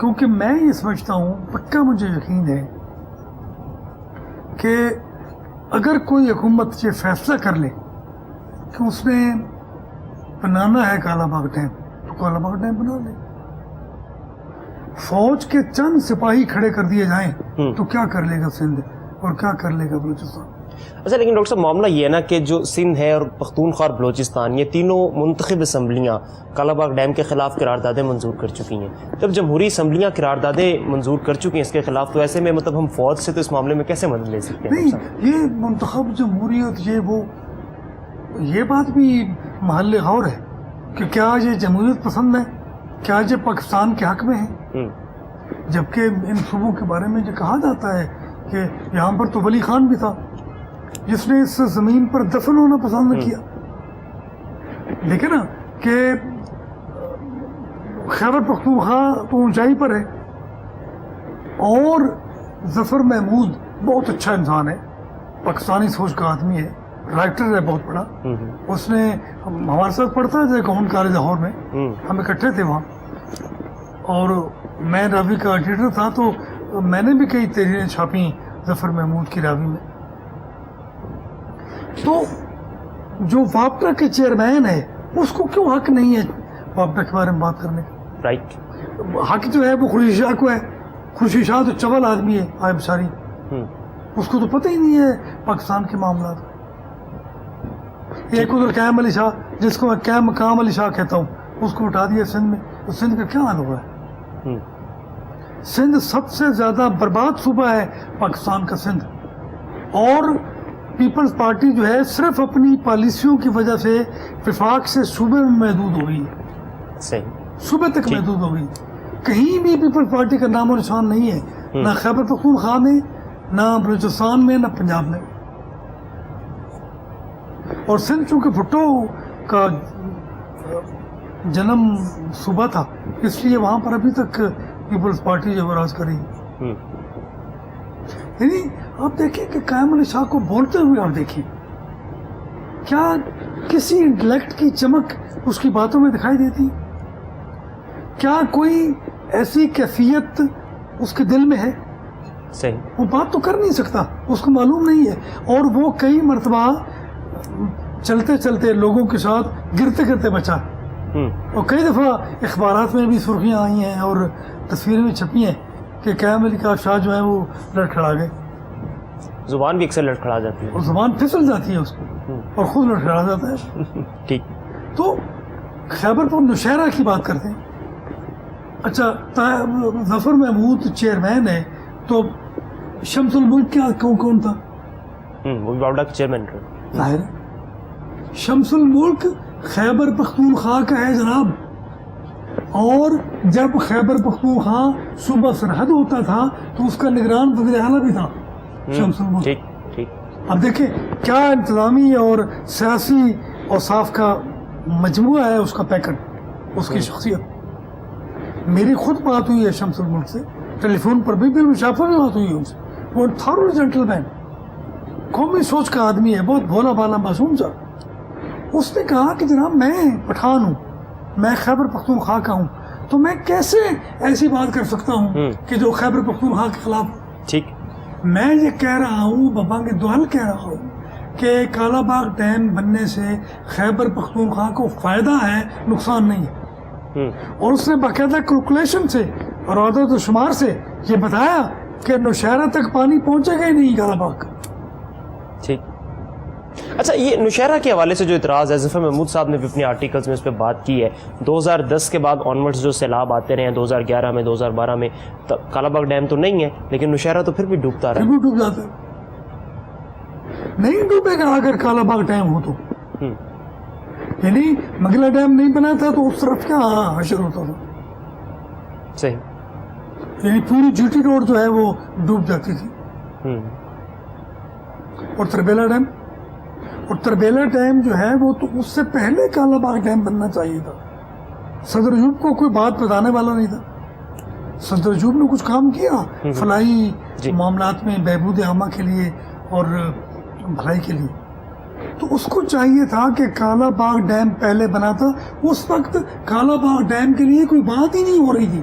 کیونکہ میں یہ سمجھتا ہوں, پکا مجھے یقین ہے کہ اگر کوئی حکومت یہ فیصلہ کر لے کہ اس نے بنانا ہے کالا باغ ڈیم, تو کالا باغ ڈیم بنا لے. فوج کے چند سپاہی کھڑے کر دیے جائیں تو کیا کر لے گا سندھ اور کیا کر لے گا بلوچستان. اچھا لیکن ڈاکٹر صاحب معاملہ یہ ہے نا کہ جو سندھ ہے اور پختونخوا اور بلوچستان, یہ تینوں منتخب اسمبلیاں کالا باغ ڈیم کے خلاف قراردادیں منظور کر چکی ہیں. جب جمہوری اسمبلیاں قراردادیں منظور کر چکی ہیں اس کے خلاف, تو ایسے میں مطلب ہم فوج سے تو اس معاملے میں کیسے مدد لے سکتے ہیں؟ نہیں, یہ منتخب جمہوریت یہ بات بھی محل غور ہے کہ کیا یہ جمہوریت پسند ہے, کیا یہ پاکستان کے حق میں ہے. جبکہ ان صوبوں کے بارے میں یہ کہا جاتا ہے کہ یہاں پر تو ولی خان بھی تھا جس نے اس زمین پر دفن ہونا پسند نہ کیا. دیکھیں نا کہ خیبر پختونخوا تو اونچائی پر ہے, اور ظفر محمود بہت اچھا انسان ہے, پاکستانی سوچ کا آدمی ہے, رائٹر ہے بہت بڑا. اس نے ہمارے ساتھ پڑھتا ہے گورنمنٹ کالج لاہور میں, ہم اکٹھے تھے وہاں, اور میں راوی کا ایڈیٹر تھا, تو میں نے بھی کئی تحریریں چھاپی ظفر محمود کی راوی میں. تو جو واپڈا کے چیئرمین ہے اس کو کیوں حق نہیں ہے واپڈا کے بارے میں بات کرنے کا؟ رائٹ, حق جو ہے وہ خورشید شاہ کو ہے. خورشید شاہ تو چول آدمی ہے, آئے بشاری, اس کو تو پتہ ہی نہیں ہے پاکستان کے معاملات. ایک ادھر قیام علی شاہ, جس کو میں مقام علی شاہ کہتا ہوں, اس کو اٹھا دیا سندھ میں. تو سندھ کا کیا حال ہوا ہے؟ سندھ سب سے زیادہ برباد صوبہ ہے پاکستان کا سندھ, اور پیپلز پارٹی جو ہے صرف اپنی پالیسیوں کی وجہ سے وفاق سے صوبے میں محدود ہو گئی, صوبے تک محدود ہو گئی. کہیں بھی پیپلز پارٹی کا نام و نشان نہیں ہے, نہ خیبر پختونخوا میں, نہ بلوچستان میں, نہ پنجاب میں. اور سندھ چونکہ بھٹو کا جنم صوبہ تھا, اس لیے وہاں پر ابھی تک پیپلز پارٹی جو راج کری. یعنی آپ دیکھیں کہ قیام علی شاہ کو بولتے ہوئے آپ دیکھیں, کیا کسی انٹلیکٹ کی چمک اس کی باتوں میں دکھائی دیتی؟ کیا کوئی ایسی کیفیت اس کے دل میں ہے؟ صحیح, وہ بات تو کر نہیں سکتا, اس کو معلوم نہیں ہے. اور وہ کئی مرتبہ چلتے چلتے لوگوں کے ساتھ گرتے گرتے بچا, اور کئی دفعہ اخبارات میں بھی سرخیاں آئی ہیں اور تصویریں بھی چھپی ہیں کہ قیام علی شاہ جو ہے وہ لڑکھڑا گئے. زبان بھی اکثر لڑکھڑا جاتی ہے, اور زبان پھسل جاتی ہے اس کو, اور خود لڑکھڑا جاتا ہے. ٹھیک. تو خیبر پر نوشہرہ کی بات کرتے ہیں. اچھا, ظفر محمود چیئرمین ہے, تو شمس الملک کیا کون تھا؟ وہ بھی واپڈا کے چیئرمین تھے. ظاہر ہے شمس الملک خیبر پختونخوا کا ہے جناب, اور جب خیبر پختونخوا صوبہ سرحد ہوتا تھا تو اس کا نگران وزیر اعلیٰ بھی تھا شمس الملک. اب دیکھیں کیا انتظامی اور سیاسی اوصاف کا مجموعہ ہے اس کا پیکٹ, اس کی شخصیت. میری خود بات ہوئی ہے شمس الملک سے, ٹیلی فون پر بھی بالمشافہ بھی بات ہوئی ہے ان سے. وہ تھارو جینٹل مین, قومی سوچ کا آدمی ہے, بہت بھولا بالا معصوم سا. اس نے کہا کہ جناب میں پٹھان ہوں, میں خیبر پختونخوا کا ہوں, تو میں کیسے ایسی بات کر سکتا ہوں کہ جو خیبر پختونخوا کے خلاف. ٹھیک, میں یہ کہہ رہا ہوں, بابانگ دوحل کہہ رہا ہوں کہ کالا باغ ڈیم بننے سے خیبر پختونخوا کو فائدہ ہے, نقصان نہیں ہے. اور اس نے باقاعدہ کیلکولیشن سے اور عدد و شمار سے یہ بتایا کہ نوشہرہ تک پانی پہنچے گا ہی نہیں کالا باغ کا. ٹھیک. اچھا, یہ نوشہرہ کے حوالے سے جو اعتراض ہے, ظفر محمود صاحب نے بھی اپنے آرٹیکلز میں اس پہ بات کی ہے. 2010 کے بعد آنورڈز جو سیلاب آتے رہے ہیں, 2011 میں, 2012 میں, کالا باغ ڈیم تو نہیں ہے, لیکن نوشہرہ تو پھر بھی ڈوبتا رہا. پھر بھی ڈوب جاتا ہے, نہیں ڈوبے گا اگر کالا باغ ڈیم ہو تو. یعنی مگلا ڈیم نہیں بنا تھا تو اس طرف کیا حشر ہوتا تھا. صحیح, یعنی پوری جی ٹی روڈ جو ہے وہ ڈوب جاتی تھی. اور تربیلا ڈیم جو ہے وہ تو اس سے پہلے کالا باغ ڈیم بننا چاہیے تھا. صدر ایوب کو کوئی بات بتانے والا نہیں تھا. صدر ایوب نے کچھ کام کیا فلاحی معاملات میں, بہبود عامہ کے لیے اور بھلائی کے لیے, تو اس کو چاہیے تھا کہ کالا باغ ڈیم پہلے بنا تھا. اس وقت کالا باغ ڈیم کے لیے کوئی بات ہی نہیں ہو رہی تھی.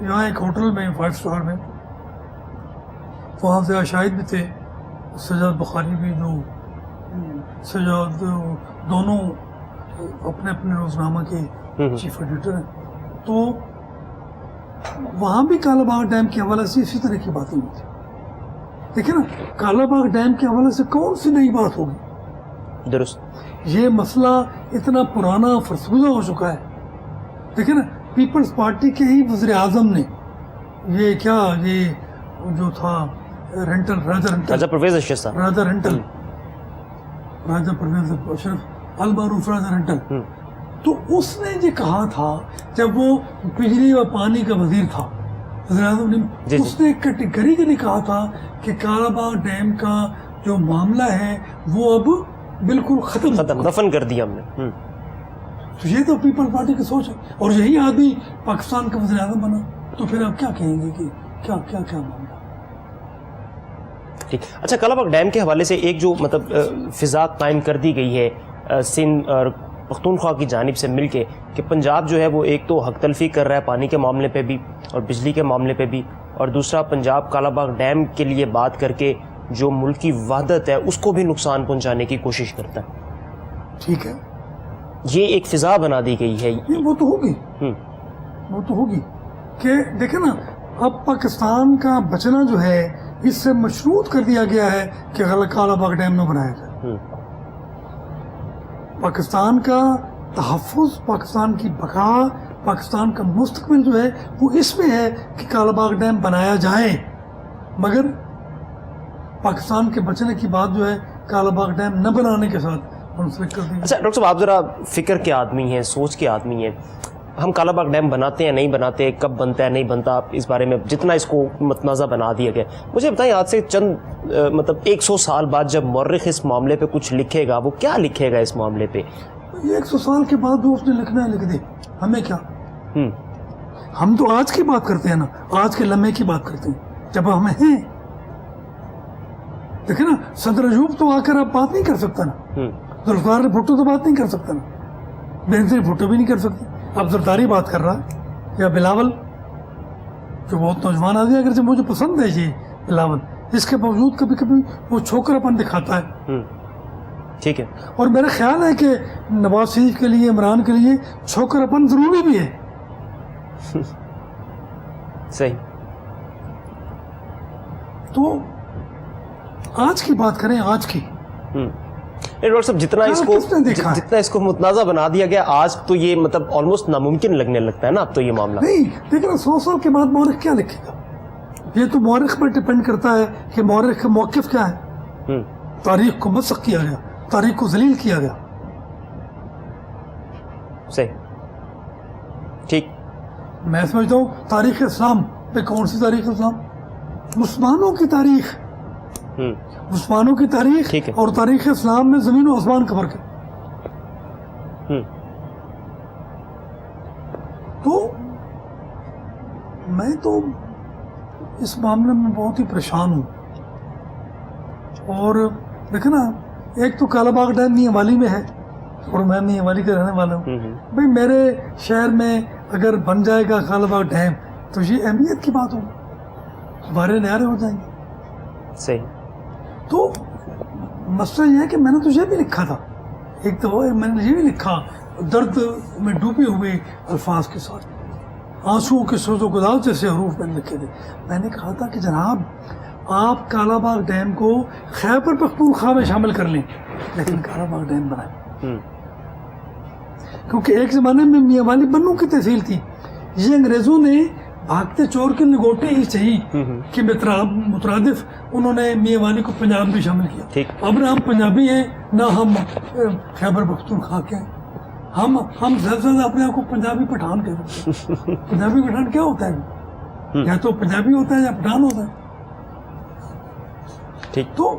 یہاں ایک ہوٹل میں 5 اسٹار میں، وہاں سے شاہد بھی تھے، سجاد بخاری بھی، جو سجاد دونوں اپنے اپنے روزنامہ کے چیف ایڈیٹر ہیں، تو وہاں بھی کالا باغ ڈیم کے حوالے سے اسی طرح کی باتیں ہوئی تھی. دیکھیں نا، کالا باغ ڈیم کے حوالے سے کون سی نئی بات ہوگی؟ درست. یہ مسئلہ اتنا پرانا فرسودہ ہو چکا ہے. دیکھیں نا، پیپلز پارٹی کے ہی وزیر اعظم نے یہ کیا، یہ جو تھا رینٹل، راجہ پرویز اشرف صاحب، راجہ پرویز اشرف المعروف راجہ رینٹل، تو اس نے یہ کہا تھا جب وہ بجلی و پانی کا وزیر تھا، وزیر اعظم نے، اس نے کیٹیگری کے لیے کہا تھا کہ کالا باغ ڈیم کا جو معاملہ ہے وہ اب بالکل ختم دفن کر دیا ہم نے. تو یہ تو پیپل پارٹی کی سوچ ہے، اور یہی آدمی پاکستان کا وزیر اعظم بنا، تو پھر آپ کیا کہیں گے کہ کیا کیا کیا معاملہ. ٹھیک. اچھا، کالا باغ ڈیم کے حوالے سے ایک جو مطلب فضا قائم کر دی گئی ہے سندھ اور پختونخوا کی جانب سے مل کے، کہ پنجاب جو ہے وہ ایک تو حق تلفی کر رہا ہے پانی کے معاملے پہ بھی اور بجلی کے معاملے پہ بھی، اور دوسرا پنجاب کالا باغ ڈیم کے لیے بات کر کے جو ملک کی وحدت ہے اس کو بھی نقصان پہنچانے کی کوشش کرتا ہے. ٹھیک ہے، یہ ایک فضا بنا دی گئی ہے. وہ تو ہوگی، وہ تو ہوگی کہ دیکھیں نا، اب پاکستان کا بچنا جو ہے اس سے مشروط کر دیا گیا ہے کہ کالا باغ ڈیم نہ بنایا جائے. پاکستان کا تحفظ، پاکستان کی بقا، پاکستان کا مستقبل جو ہے وہ اس میں ہے کہ کالا باغ ڈیم بنایا جائے، مگر پاکستان کے بچنے کی بات جو ہے کالا باغ ڈیم نہ بنانے کے ساتھ منسلک کر دی. اچھا ڈاکٹر صاحب، آپ ذرا فکر کے آدمی ہیں، سوچ کے آدمی ہیں، ہم کالا باغ ڈیم بناتے ہیں نہیں بناتے، کب بنتا ہے نہیں بنتا، اس بارے میں جتنا اس کو متنازع بنا دیا گیا، مجھے بتائیں آج سے چند مطلب 100 سال بعد جب مورخ اس معاملے پہ کچھ لکھے گا، وہ کیا لکھے گا اس معاملے پہ؟ 100 سال کے بعد جو اس نے لکھنا ہے لکھ دے، ہمیں کیا. ہم تو آج کی بات کرتے ہیں نا، آج کے لمحے کی بات کرتے ہیں جب ہمیں ہیں. دیکھیں نا، صدر ایوب تو آ کر اب بات نہیں کر سکتا نا، ذوالفقار بھٹو تو بات نہیں کر سکتا نا، بینظیر بھٹو بھی نہیں کر سکتے. اب زرداری بات کر رہا ہے، یا بلاول جو بہت نوجوان آدمی، اگرچہ مجھے پسند ہے یہ بلاول، اس کے باوجود کبھی کبھی وہ چھوکر اپن دکھاتا ہے. ٹھیک ہے، اور میرا خیال ہے کہ نواز شریف کے لیے، عمران کے لیے چھوکر اپن ضروری بھی ہے. صحیح. تو آج کی بات کریں، آج کی. ڈاکٹر صاحب، جتنا اس کو متنازع بنا دیا گیا آج، تو یہ مطلب آلموسٹ ناممکن لگنے لگتا ہے نا اب تو یہ معاملہ. نہیں، لیکن 100 سال کے بعد مورخ کیا لکھے گا؟ یہ تو مورخ پر ڈپینڈ کرتا ہے کہ مورخ کا موقف کیا ہے. تاریخ کو مسخ کیا گیا، تاریخ کو ذلیل کیا گیا. صحیح. ٹھیک. میں سمجھتا ہوں تاریخ اسلام پہ، کون سی تاریخ اسلام؟ مسلمانوں کی تاریخ، مسلمانوں کی تاریخ اور تاریخ اسلام میں زمین و آسمان کا فرق ہے. تو میں تو اس معاملے میں بہت ہی پریشان ہوں. اور دیکھیں نا، ایک تو کالا باغ ڈیم میاں والی میں ہے، اور میں میاں والی کا رہنے والا ہوں. بھائی میرے شہر میں اگر بن جائے گا کالا باغ ڈیم تو یہ اہمیت کی بات ہوگی، ہمارے نعرے ہو جائیں گے. صحیح. تو مسئلہ یہ ہے کہ میں نے تو یہ بھی لکھا تھا، ایک تو میں نے یہ بھی لکھا درد میں ڈوبے ہوئے الفاظ کے ساتھ، آنسوؤں کے سوز و گداز جیسے حروف میں نے لکھے تھے. میں نے کہا تھا کہ جناب آپ کالا باغ ڈیم کو خیبر پختونخوا میں شامل کر لیں، لیکن کالا باغ ڈیم بنائیں. کیونکہ ایک زمانے میں میاں والی بنوں کی تحصیل تھی، یہ انگریزوں نے بھاگتے چور کے لگوٹے ہی صحیح کہ مترادف انہوں نے میاں والی کو پنجاب میں شامل کیا. اب نہ ہم پنجابی ہیں نہ ہم خیبر پختونخوا کے ہیں، ہم زیادہ سے زیادہ اپنے آپ کو پنجابی پٹھان کہتے ہیں. پنجابی پٹھان کیا ہوتا ہے؟ یا تو پنجابی ہوتا ہے یا پٹھان ہوتا ہے. تو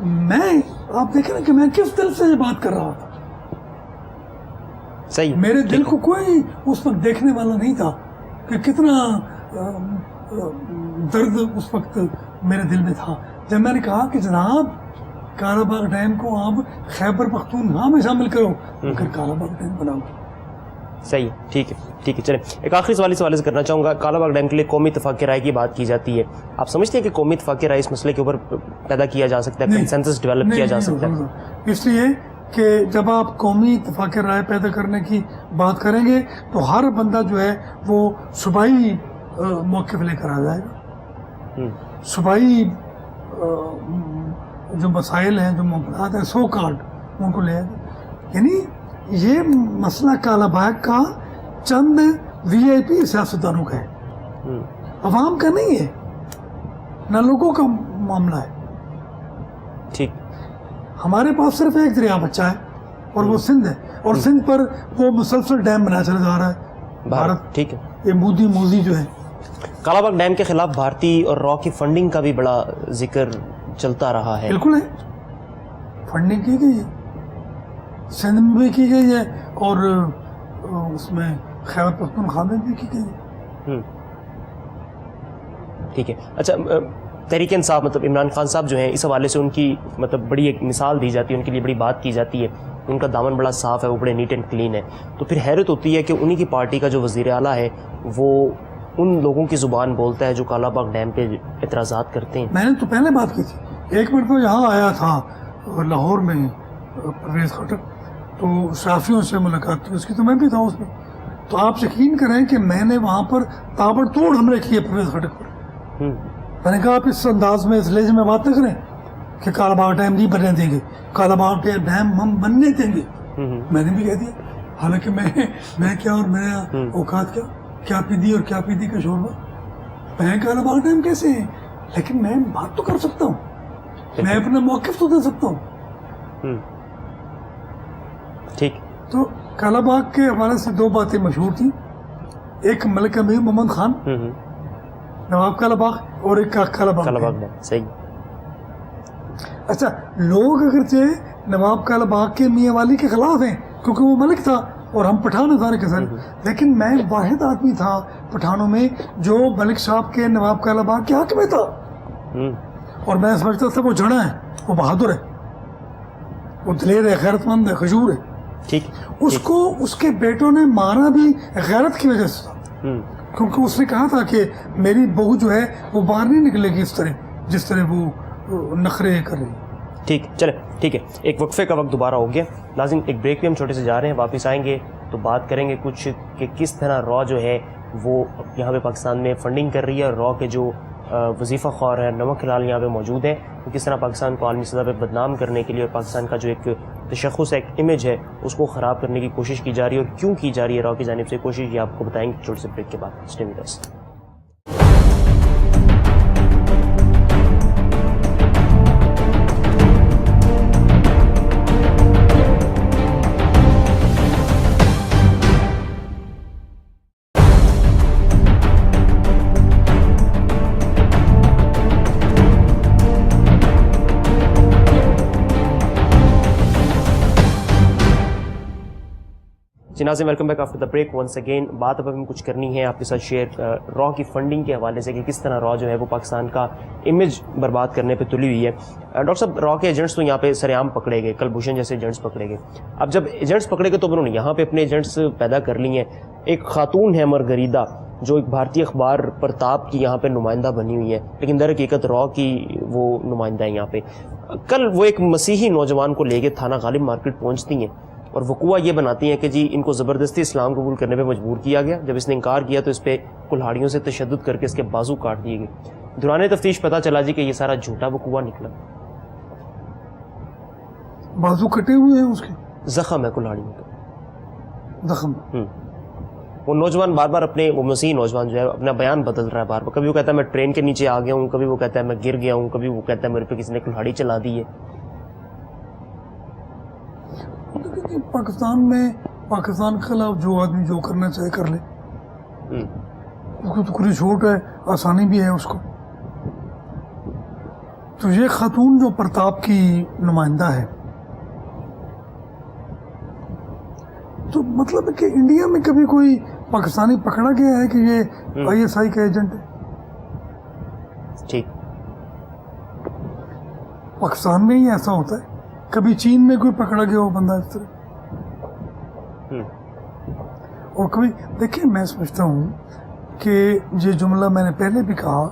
میں، آپ دیکھیں نا کہ میں کس دل سے یہ بات کر رہا تھا. صحیح. میرے دل کو کوئی اس وقت دیکھنے والا نہیں تھا کہ کتنا درد اس وقت میرے دل میں تھا جب میں نے کہا کہ جناب کالا باغ ڈیم کو آپ خیبر پختونخوا میں شامل کرو، مگر کالا باغ ڈیم بناؤ. صحیح ہے, ٹھیک ہے چلیں ایک آخری سوال اس حوالے سے کرنا چاہوں گا. کالا باغ ڈیم کے لیے قومی اتفاق رائے کی بات کی جاتی ہے, آپ سمجھتے ہیں کہ قومی اتفاق رائے اس مسئلے کے اوپر پیدا کیا جا سکتا ہے, کنسنسس ڈیولپ کیا جا سکتا ہے؟ اس لیے کہ جب آپ قومی اتفاق رائے پیدا کرنے کی بات کریں گے تو ہر بندہ جو ہے وہ صوبائی موقف لے کر آ جائے گا. صوبائی جو مسائل ہیں, جو معاملات ہیں سو کارڈ ان کو لے آئے گا. یعنی یہ مسئلہ کالا باغ کا چند وی آئی پی سیاستدانوں کا ہے, عوام کا نہیں ہے, نہ لوگوں کا معاملہ ہے. ٹھیک, ہمارے پاس صرف ایک دریا بچہ ہے اور وہ سندھ ہے, اور سندھ پر وہ مسلسل ڈیم بنا چلا جا رہا ہے بھارت. ٹھیک ہے, یہ موزی جو ہے کالا باغ ڈیم کے خلاف بھارتی اور را کی فنڈنگ کا بھی بڑا ذکر چلتا رہا ہے. بالکل ہے, فنڈنگ کی گئی ہے, سندھ میں بھی کی گئی ہے اور اس میں خیبر پختونخوا میں بھی کی گئی ہے. ٹھیک ہے, اچھا تحریک انصاف مطلب عمران خان صاحب جو ہیں اس حوالے سے ان کی مطلب بڑی ایک مثال دی جاتی ہے, ان کے لیے بڑی بات کی جاتی ہے, ان کا دامن بڑا صاف ہے, وہ بڑے نیٹ اینڈ کلین ہے. تو پھر حیرت ہوتی ہے کہ انہی کی پارٹی کا جو وزیر اعلیٰ ہے وہ ان لوگوں کی زبان بولتا ہے جو کالا باغ ڈیم پہ اعتراضات کرتے ہیں. میں نے تو پہلے بات کی تھی, ایک منٹ تو یہاں آیا تھا لاہور میں پرویز خٹک, تو صحافیوں سے ملاقات تھی اس کی, تو میں بھی تھا اس میں. تو آپ یقین کریں کہ میں نے وہاں پر تابڑ توڑ حملے کیے پرویز خٹک پر. میں نے کہا آپ اس انداز میں اس لہجے میں بات نہ کریں کہ کالا باغ ڈیم نہیں بننے دیں گے, کالا باغ ڈیم ہم بننے دیں گے. میں نے بھی کہہ دیا, حالانکہ میں کیا اور میرا اوقات کیا پی دی اور کیا پی دی کا شوربہ, میں کالا باغ ڈیم کیسے ہیں, لیکن میں بات تو کر سکتا ہوں, میں اپنا موقف تو دے سکتا ہوں. ٹھیک, تو کالا باغ کے حوالے سے دو باتیں مشہور تھیں, ایک ملک امیر محمد خان نواب کالا باغ اور ایک کالا باغ. صحیح. اچھا, لوگ اگرچہ نواب کالا باغ کے میاں والی کے خلاف ہیں کیونکہ وہ ملک تھا اور ہم پٹھان ہیں سارے کے سارے, لیکن میں واحد آدمی تھا پٹھانوں میں جو ملک صاحب کے نواب کالا باغ کے حق میں تھا, اور میں سمجھتا تھا وہ جڑا ہے, وہ بہادر ہے, وہ دلیر ہے, غیرت مند ہے, خجور ہے. ٹھیک, اس کو اس کے بیٹوں نے مارا بھی غیرت کی وجہ سے, کیونکہ اس نے کہا تھا کہ میری بہو جو ہے وہ باہر نہیں نکلے گی اس طرح جس طرح وہ نخرے کر رہی ہے. ٹھیک, چلے ٹھیک ہے, ایک وقفے کا وقت دوبارہ ہو گیا لازم, ایک بریک پہ ہم چھوٹے سے جا رہے ہیں, واپس آئیں گے تو بات کریں گے کچھ کہ کس طرح را جو ہے وہ یہاں پہ پاکستان میں فنڈنگ کر رہی ہے, اور را کے جو وظیفہ خوار ہے نمک حلال یہاں پہ موجود ہیں, وہ کس طرح پاکستان کو عالمی سطح پہ بدنام کرنے کے لیے اور پاکستان کا جو ایک تشخص ہے, ایک امیج ہے, اس کو خراب کرنے کی کوشش کی جا رہی ہے, اور کیوں کی جا رہی ہے را کی جانب سے کوشش, یہ آپ کو بتائیں گے چھوٹے سے بریک کے بعد. Stay with us. جی ناظرین, welcome back after the break once again. بات اب ہمیں کچھ کرنی ہے آپ کے ساتھ شیئر را کی فنڈنگ کے حوالے سے کہ کس طرح را جو ہے وہ پاکستان کا امیج برباد کرنے پہ تلی ہوئی ہے. ڈاکٹر صاحب, را کے ایجنٹس تو یہاں پہ سر عام پکڑے گئے, کلبھوشن جیسے ایجنٹس پکڑے گئے. اب جب ایجنٹس پکڑے گئے تو انہوں نے یہاں پہ اپنے ایجنٹس پیدا کر لی ہیں. ایک خاتون ہے مرگریدا جو ایک بھارتی اخبار پرتاپ کی یہاں پہ نمائندہ بنی ہوئی ہے, لیکن در حقیقت را کی وہ نمائندہ ہے یہاں پہ. کل وہ ایک مسیحی نوجوان کو لے کے تھانہ غالب مارکیٹ پہنچتی ہیں اور وقوع یہ بناتی ہیں کہ جی ان کو زبردستی اسلام قبول کرنے پہ مجبور کیا گیا. جب اس نے انکار کیا تو اس پہ کلہاڑیوں سے تشدد کر کے اس کے بازو کاٹ دیے گئے. دوران تفتیش پتہ چلا جی کہ یہ سارا جھوٹا وقوع نکلا. بازو کٹے ہوئے ہیں, اس کے زخم ہے کلہاڑیوں کا زخم. وہ نوجوان بار بار اپنے, وہ مسیحی نوجوان جو ہے اپنا بیان بدل رہا ہے بار بار. کبھی وہ کہتا ہے میں ٹرین کے نیچے آ گیا ہوں, کبھی وہ کہتا ہے میں گر گیا ہوں, کبھی وہ کہتا ہے میرے پہ کسی نے کلہاڑی چلا دی ہے. پاکستان کے خلاف جو آدمی جو کرنا چاہے کر لے, اس کو تو کچھ چھوٹ ہے, آسانی بھی ہے اس کو. تو یہ خاتون جو پرتاپ کی نمائندہ ہے, تو مطلب کہ انڈیا میں کبھی کوئی پاکستانی پکڑا گیا ہے کہ یہ آئی ایس آئی کا ایجنٹ ہے؟ ٹھیک, پاکستان میں ہی ایسا ہوتا ہے. کبھی چین میں کوئی پکڑا گیا ہو بندہ اس طرح, اور کبھی دیکھیں میں سمجھتا ہوں کہ یہ جملہ میں نے پہلے بھی کہا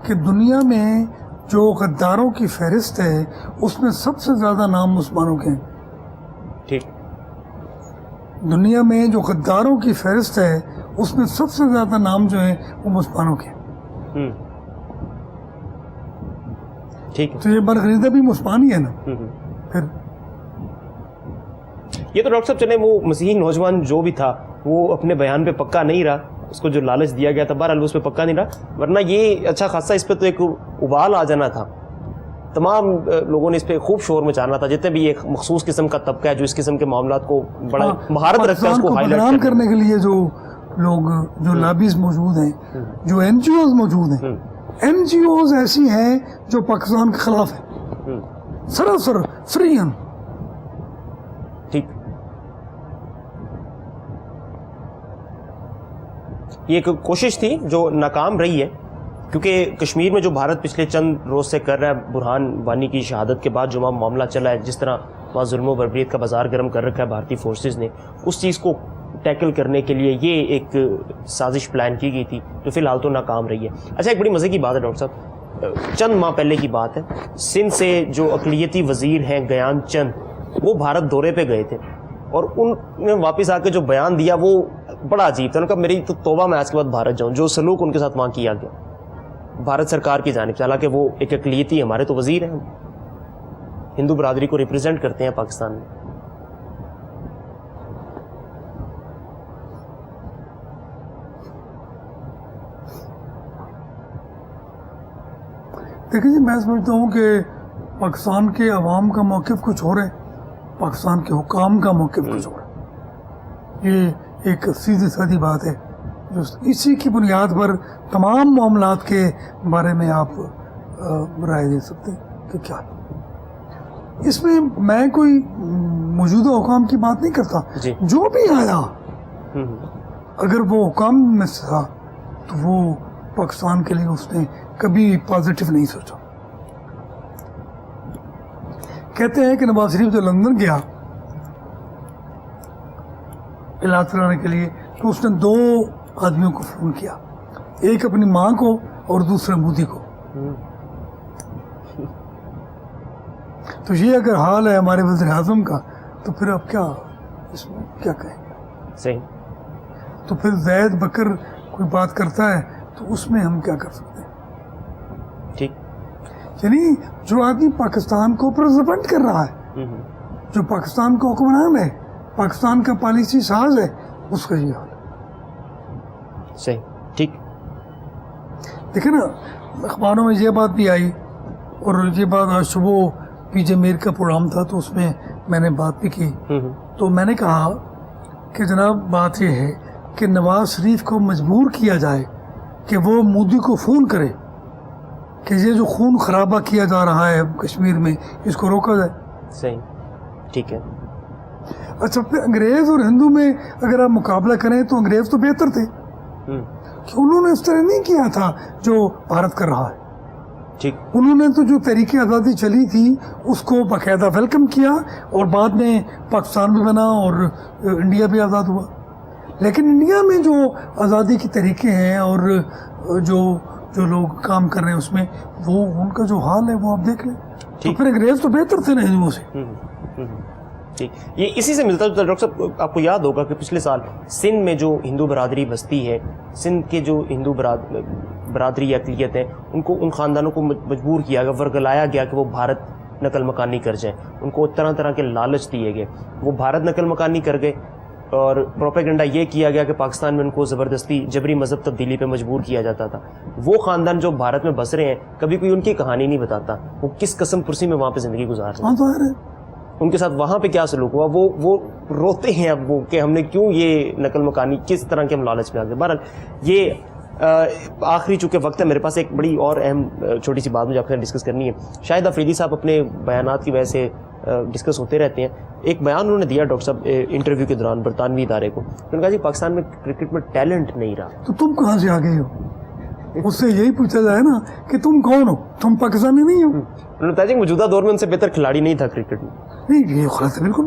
کہ دنیا میں جو غداروں کی فہرست ہے اس میں سب سے زیادہ نام مسلمانوں کے ہیں. ٹھیک. دنیا میں جو غداروں کی فہرست ہے اس میں سب سے زیادہ نام جو ہیں وہ مسلمانوں کے ہیں. ٹھیک ہے. تو یہ برخریدہ بھی مسلمان ہی ہے نا. پھر یہ تو ڈاکٹر صاحب چلیں وہ مسیحی نوجوان جو بھی تھا وہ اپنے بیان پہ پکا نہیں رہا, اس کو جو لالچ دیا گیا تھا بہرحال اس پہ پکا نہیں رہا, ورنہ یہ اچھا خاصا اس پہ تو ایک ابال آ جانا تھا. تمام لوگوں نے اس پہ خوب شور مچانا تھا, جتنے بھی ایک مخصوص قسم کا طبقہ ہے جو اس قسم کے معاملات کو بڑا مہارت رکھتا ہے اس کو ہائی لائٹ کرنے کے لیے جو لوگ جو لابیز موجود ہیں, جو این جی اوز موجود ہیں, این جی اوز ایسی ہیں جو پاکستان کے خلاف ہیں سراسر فریاً. ٹھیک. یہ ایک کوشش تھی جو ناکام رہی ہے, کیونکہ کشمیر میں جو بھارت پچھلے چند روز سے کر رہا ہے, برہان وانی کی شہادت کے بعد جو معاملہ چلا ہے, جس طرح وہاں ظلم و بربریت کا بازار گرم کر رکھا ہے بھارتی فورسز نے, اس چیز کو ٹیکل کرنے کے لیے یہ ایک سازش پلان کی گئی تھی جو فی الحال تو ناکام رہی ہے. اچھا ایک بڑی مزے کی بات ہے ڈاکٹر صاحب, چند ماہ پہلے کی بات ہے, سندھ سے جو اقلیتی وزیر ہیں گیان چند, وہ بھارت دورے پہ گئے تھے اور ان نے واپس آ کے جو بیان دیا وہ بڑا عجیب تھا. انہوں نے کہا میری تو توبہ میں آج کے بعد بھارت جاؤں, جو سلوک ان کے ساتھ وہاں کیا گیا بھارت سرکار کی جانب سے, حالانکہ وہ ایک اقلیتی ہمارے تو وزیر ہیں, ہندو برادری کو ریپرزینٹ کرتے ہیں پاکستان میں. دیکھیں جی میں سمجھتا ہوں کہ پاکستان کے عوام کا موقف کچھ ہو رہا ہے, پاکستان کے حکام کا موقف کچھ ہو رہا ہے. یہ ایک سیدھی سادی بات ہے جو اسی کی بنیاد پر تمام معاملات کے بارے میں آپ رائے دے سکتے ہیں کہ کیا ہے. اس میں کوئی موجودہ حکام کی بات نہیں کرتا. جو بھی آیا اگر وہ حکام میں سے تھا تو وہ پاکستان کے لیے اس نے کبھی پازیٹیو نہیں سوچا. کہتے ہیں کہ نواز شریف جو لندن گیا علاج کرانے کے لیے تو اس نے 2 آدمیوں کو فون کیا, ایک اپنی ماں کو اور دوسرے مودی کو. تو یہ اگر حال ہے ہمارے وزیر اعظم کا تو پھر اب کیا اس میں کیا کہیں گے. صحیح. تو پھر زید بکر کوئی بات کرتا ہے تو اس میں ہم کیا کر سکتے ہیں. ٹھیک. یعنی جو آدمی پاکستان کو پریزیڈنٹ کر رہا ہے, جو پاکستان کا حکمران ہے, پاکستان کا پالیسی ساز ہے, اس کا یہ حال ہے. صحیح. ٹھیک. دیکھیں نا اخباروں میں یہ بات بھی آئی, اور یہ بات آج صبح پی جے میر کا پروگرام تھا تو اس میں نے بات بھی کی. تو میں نے کہا کہ جناب بات یہ ہے کہ نواز شریف کو مجبور کیا جائے کہ وہ مودی کو فون کرے کہ یہ جو خون خرابہ کیا جا رہا ہے کشمیر میں اس کو روکا جائے. صحیح. ٹھیک ہے. اچھا پھر انگریز اور ہندو میں اگر آپ مقابلہ کریں تو انگریز تو بہتر تھے کہ انہوں نے اس طرح نہیں کیا تھا جو بھارت کر رہا ہے. ٹھیک. انہوں نے تو جو تحریک آزادی چلی تھی اس کو باقاعدہ ویلکم کیا اور بعد میں پاکستان بھی بنا اور انڈیا بھی آزاد ہوا. لیکن انڈیا میں جو آزادی کی تحریکیں ہیں اور جو لوگ کام کر رہے ہیں اس میں وہ ان کا جو حال ہے وہ آپ دیکھ لیں. تو پھر انگریز تو بہتر تھے نا ہندوؤں سے. ٹھیک. یہ اسی سے ملتا جلتا ڈاکٹر صاحب, آپ کو یاد ہوگا کہ پچھلے سال سندھ میں جو ہندو برادری بستی ہے, سندھ کے جو ہندو برادری یا اقلیت ہیں, ان کو ان خاندانوں کو مجبور کیا گیا, ورگلایا گیا کہ وہ بھارت نقل مکانی کر جائیں. ان کو طرح طرح کے لالچ دیے گئے, وہ بھارت نقل مکانی کر گئے, اور پروپیگنڈا یہ کیا گیا کہ پاکستان میں ان کو زبردستی جبری مذہب تبدیلی پہ مجبور کیا جاتا تھا. وہ خاندان جو بھارت میں بس رہے ہیں کبھی کوئی ان کی کہانی نہیں بتاتا, وہ کس قسم پرسی میں وہاں پہ زندگی گزار رہے ہیں, ان کے ساتھ وہاں پہ کیا سلوک ہوا, وہ روتے ہیں اب وہ کہ ہم نے کیوں یہ نقل مکانی, کس طرح کے ہم لالچ میں آ گئے. بہرحال یہ آخری چونکہ وقت ہے میرے پاس, ایک بڑی اور اہم چھوٹی سی بات مجھے آپ کے ساتھ ڈسکس کرنی ہے. شاہد افریدی صاحب اپنے بیانات کی وجہ سے ڈسکس ہوتے رہتے ہیں. ایک بیان انہوں نے دیا ڈاکٹر صاحب انٹرویو کے دوران برطانوی ادارے کو, انہوں نے کہا جی پاکستان میں کرکٹ میں ٹیلنٹ نہیں رہا. تو تم کہاں سے آ گئے ہو, اس سے یہی پوچھا جائے نا کہ تم کون ہو, تم پاکستانی نہیں ہو. انہوں نے بتایا جی موجودہ دور میں ان سے بہتر کھلاڑی نہیں تھا کرکٹ میں. نہیں یہ غلط ہے بالکل.